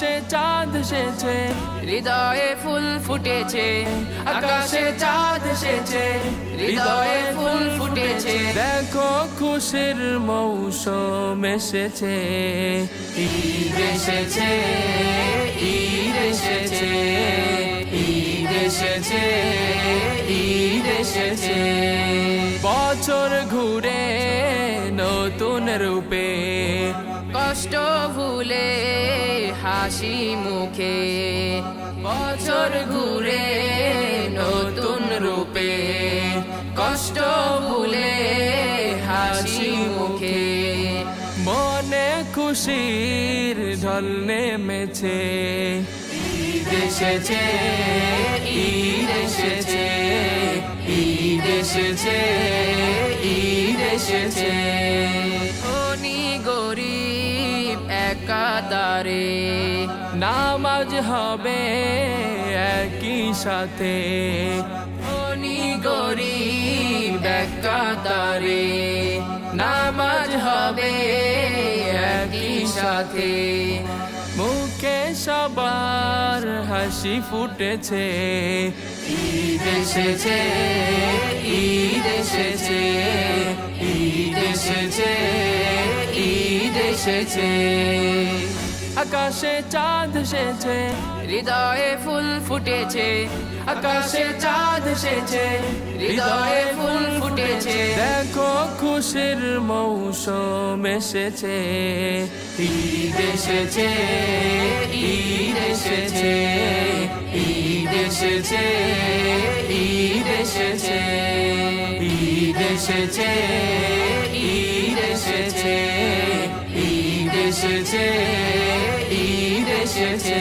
আকাশে চাঁদ এসেছে, হৃদয়ে ফুল ফুটেছে, আকাশে চাঁদ এসেছে, হৃদয়ে ফুল ফুটেছে। দেখো খুশির মৌসুম এসেছে, ঈদ এসেছে, ঈদ এসেছে, ঈদ এসেছে, ঈদ এসেছে। বছর ঘুরে নতুন রূপে, কষ্ট ভুলে হাসি মুখে, বছর ঘুরে নতুন রূপে, কষ্ট ভুলে হাসি মুখে। মনে খুশির ঢল নেমেছে, ঈদ এসেছে, ঈদ এসেছে, ঈদ এসেছে, ঈদ এসেছে। ধনী গরিব একাধারে নামাজ হবে একই সাথে, ধনী গরিব একাধারে নামাজ হবে একই সাথে। মুখে সবার হাসি ফুটেছে, ঈদ এসেছে, ঈদ এসেছে, ঈদ এসেছে, ঈদ এসেছে। আকাশে চাঁদ এসেছে, হৃদয়ে ফুল ফুটেছে, আকাশে চাঁদ এসেছে, হৃদয়ে ফুল ফুটেছে। দেখো খুশির মৌসুম এসেছে, ঈদ এসেছে, ঈদ এসেছে, ঈদ এসেছে, ঈদ এসেছে, ঈদ এসেছে, ঈদ এসেছে, ঈদ এসেছে, ঈদ এসেছে।